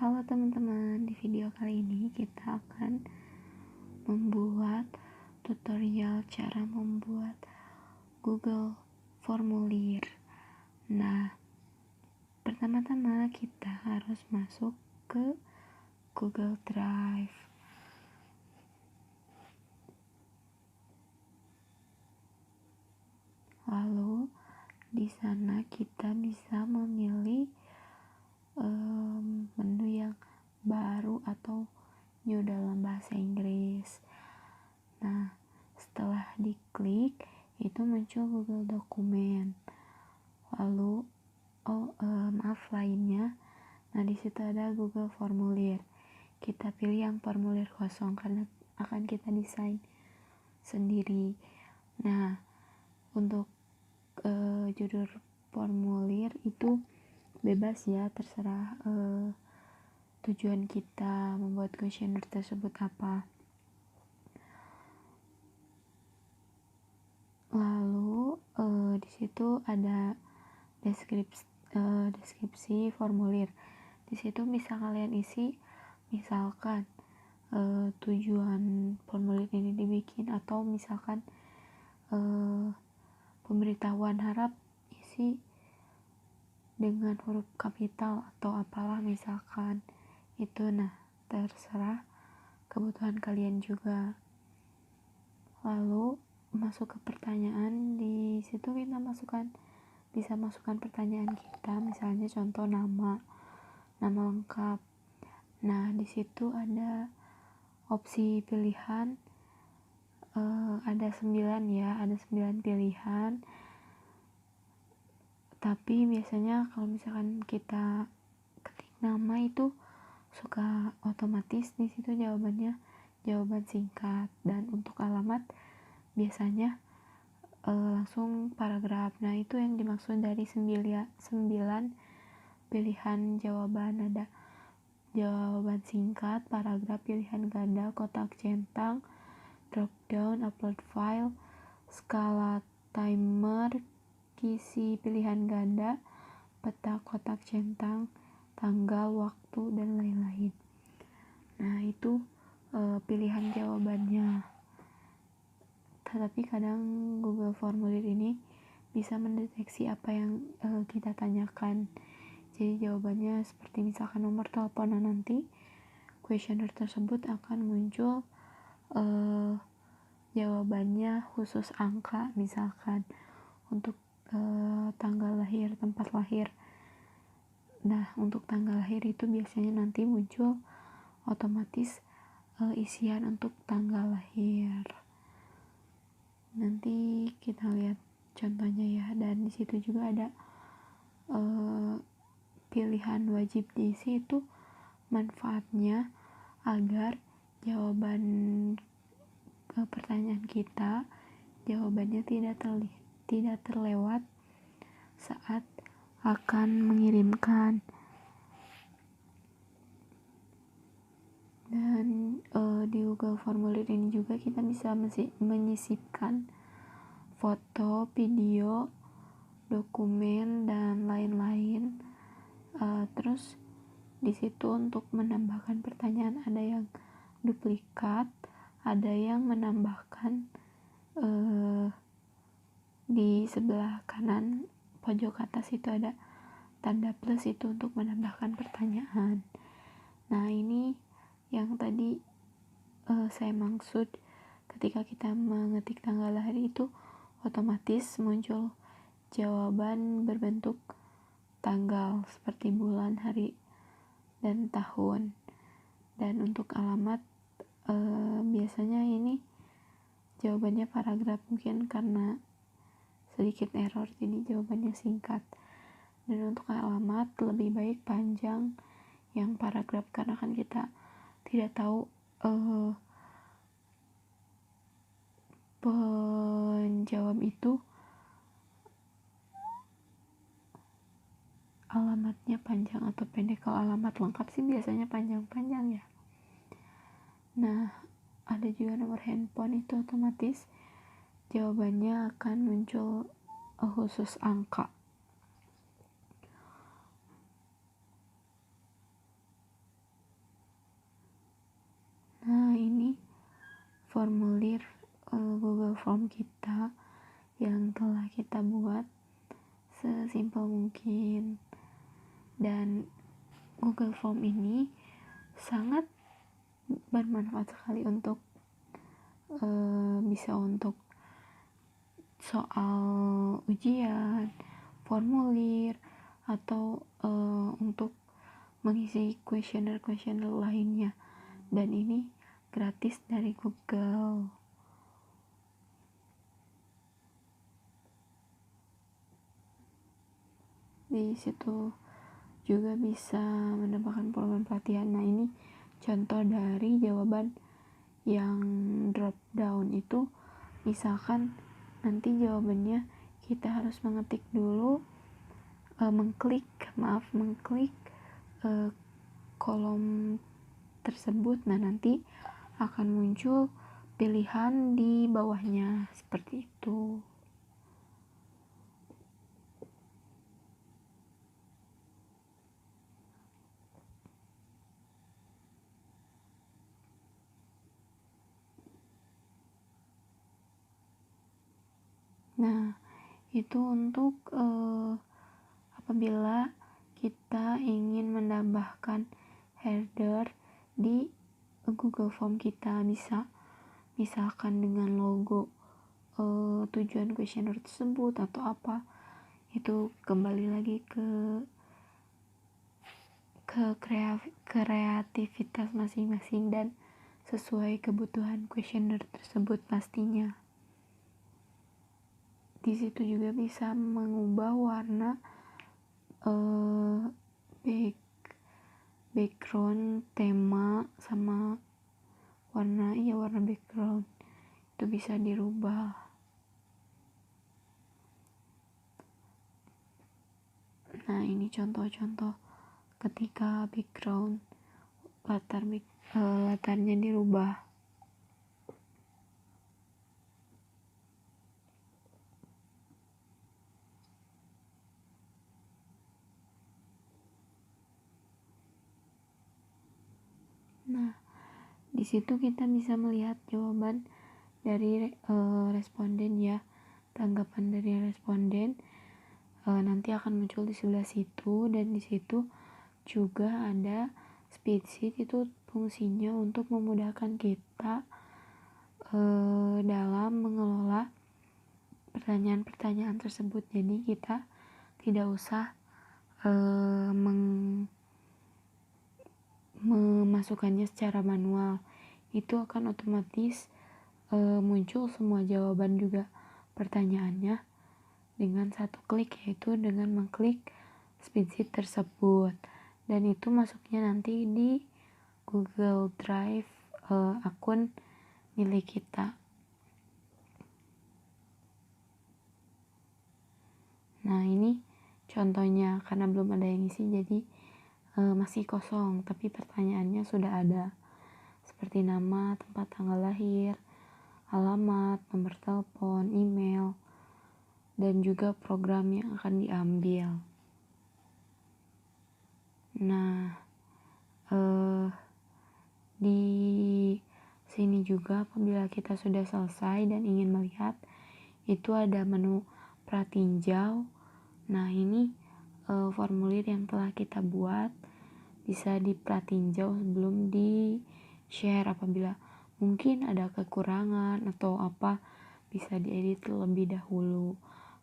Halo teman-teman, di video kali ini kita akan membuat tutorial cara membuat Google Formulir. Nah, pertama-tama kita harus masuk ke Google Drive. Lalu di sana kita bisa memilih menu yang baru atau new dalam bahasa Inggris. Nah, setelah diklik itu muncul Google Dokumen. Lalu lainnya. Nah, di situ ada Google Formulir. Kita pilih yang formulir kosong karena akan kita desain sendiri. Nah, untuk judul formulir itu bebas ya, terserah tujuan kita membuat kuesioner tersebut apa. Lalu di situ ada deskripsi formulir. Di situ bisa kalian isi misalkan tujuan formulir ini dibikin, atau misalkan pemberitahuan harap isi dengan huruf kapital atau apalah misalkan itu. Nah, terserah kebutuhan kalian juga. Lalu masuk ke pertanyaan. Di situ kita bisa masukkan pertanyaan kita, misalnya contoh nama lengkap. Nah, di situ ada opsi pilihan, ada 9 pilihan. Tapi biasanya kalau misalkan kita ketik nama itu suka otomatis di situ jawaban singkat, dan untuk alamat biasanya langsung paragraf. Nah, itu yang dimaksud dari 9 pilihan jawaban. Ada jawaban singkat, paragraf, pilihan ganda, kotak centang, drop down, upload file, skala timer, kisi pilihan ganda, peta kotak centang, tanggal, waktu, dan lain-lain. Nah, itu pilihan jawabannya. Tetapi kadang Google Formulir ini bisa mendeteksi apa yang kita tanyakan. Jadi jawabannya seperti misalkan nomor telepon. Nah, nanti kuesioner tersebut akan muncul jawabannya khusus angka, misalkan untuk tanggal lahir, tempat lahir. Nah, untuk tanggal lahir itu biasanya nanti muncul otomatis isian untuk tanggal lahir. Nanti kita lihat contohnya ya. Dan di situ juga ada pilihan wajib diisi. Itu manfaatnya agar jawaban pertanyaan kita, jawabannya tidak terlewat saat akan mengirimkan. Dan di Google Formulir ini juga kita bisa menyisipkan foto, video, dokumen, dan lain-lain. Terus di situ untuk menambahkan pertanyaan ada yang duplikat, ada yang menambahkan di sebelah kanan pojok atas itu ada tanda plus, itu untuk menambahkan pertanyaan. Nah, ini yang tadi saya maksud ketika kita mengetik tanggal lahir itu otomatis muncul jawaban berbentuk tanggal seperti bulan, hari, dan tahun. Dan untuk alamat biasanya ini jawabannya paragraf, mungkin karena sedikit error jadi jawabannya singkat. Dan untuk alamat lebih baik panjang yang paragraf, karena kan kita tidak tahu penjawab itu alamatnya panjang atau pendek. Kalau alamat lengkap sih biasanya panjang-panjang ya. Nah, ada juga nomor handphone, itu otomatis jawabannya akan muncul khusus angka. formulir Google Form kita yang telah kita buat sesimpel mungkin. Dan Google Form ini sangat bermanfaat sekali untuk bisa untuk soal ujian, formulir, atau untuk mengisi kuesioner lainnya. Dan ini gratis dari Google. Di situ juga bisa menambahkan pola pelatihan. Nah, ini contoh dari jawaban yang drop down itu. Misalkan nanti jawabannya kita harus mengetik dulu, mengklik kolom tersebut. Nah, nanti akan muncul pilihan di bawahnya seperti itu. Nah, itu untuk apabila kita ingin menambahkan header di Google Form kita, bisa misalkan dengan logo tujuan kuesioner tersebut atau apa. Itu kembali lagi ke kreativitas masing-masing dan sesuai kebutuhan kuesioner tersebut pastinya. Di situ juga bisa mengubah warna background, tema, sama warna background itu bisa dirubah. Nah, ini contoh-contoh ketika background latarnya dirubah. Nah, di situ kita bisa melihat jawaban dari responden ya, tanggapan dari responden nanti akan muncul di sebelah situ. Dan di situ juga ada spreadsheet, itu fungsinya untuk memudahkan kita dalam mengelola pertanyaan-pertanyaan tersebut. Jadi kita tidak usah memasukkannya secara manual, itu akan otomatis muncul semua jawaban juga pertanyaannya dengan satu klik, yaitu dengan mengklik spreadsheet tersebut. Dan itu masuknya nanti di Google Drive akun milik kita. Nah, ini contohnya, karena belum ada yang isi jadi masih kosong, tapi pertanyaannya sudah ada, seperti nama, tempat tanggal lahir, alamat, nomor telepon, email, dan juga program yang akan diambil. Nah, di sini juga apabila kita sudah selesai dan ingin melihat, itu ada menu pratinjau. Nah, ini formulir yang telah kita buat bisa dipratinjau sebelum di share. Apabila mungkin ada kekurangan atau apa, bisa diedit terlebih dahulu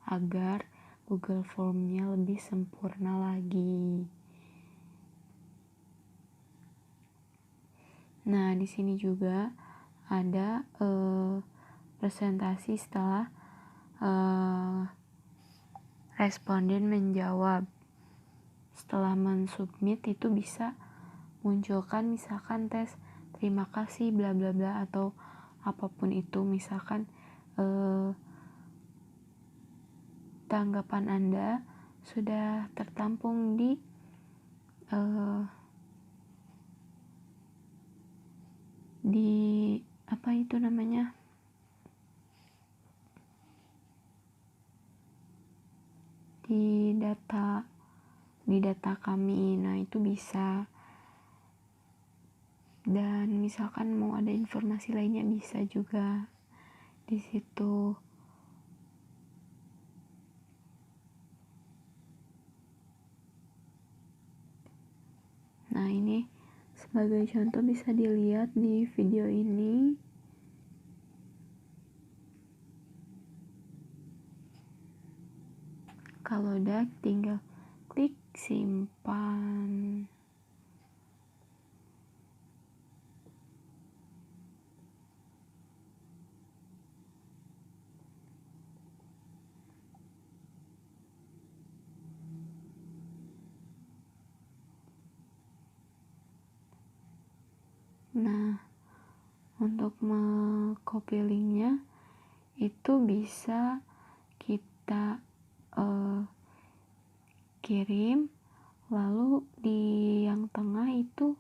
agar Google Form-nya lebih sempurna lagi. Nah, di sini juga ada presentasi setelah responden menjawab. Setelah mensubmit itu bisa munculkan misalkan tes terima kasih bla bla bla atau apapun itu. Misalkan tanggapan Anda sudah tertampung di apa itu namanya, di data kami. Nah, itu bisa dan misalkan mau ada informasi lainnya bisa juga di situ. Nah, ini sebagai contoh bisa dilihat di video ini. Kalau udah, tinggal klik simpan. Nah, untuk copy linknya itu bisa kita kirim, lalu di yang tengah itu,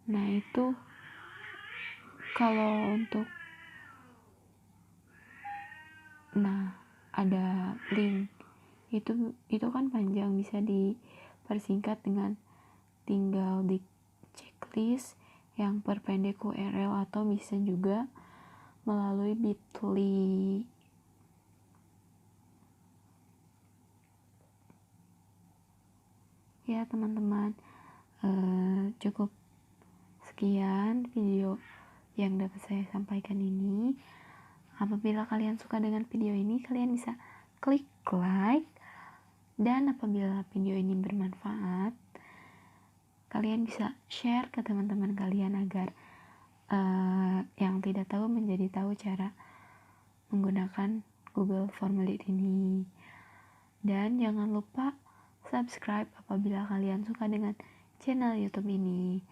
nah itu kalau untuk, nah ada link itu kan panjang, bisa dipersingkat dengan tinggal di checklist yang perpendek URL, atau bisa juga melalui Bitly. Ya teman-teman, cukup sekian video yang dapat saya sampaikan ini. Apabila kalian suka dengan video ini, kalian bisa klik like, dan apabila video ini bermanfaat, kalian bisa share ke teman-teman kalian agar yang tidak tahu menjadi tahu cara menggunakan Google Formulir ini. Dan jangan lupa subscribe apabila kalian suka dengan channel YouTube ini.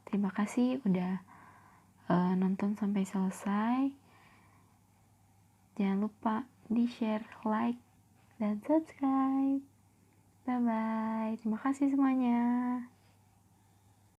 Terima kasih udah nonton sampai selesai. Jangan lupa di share, like, dan subscribe. Bye bye. Terima kasih semuanya.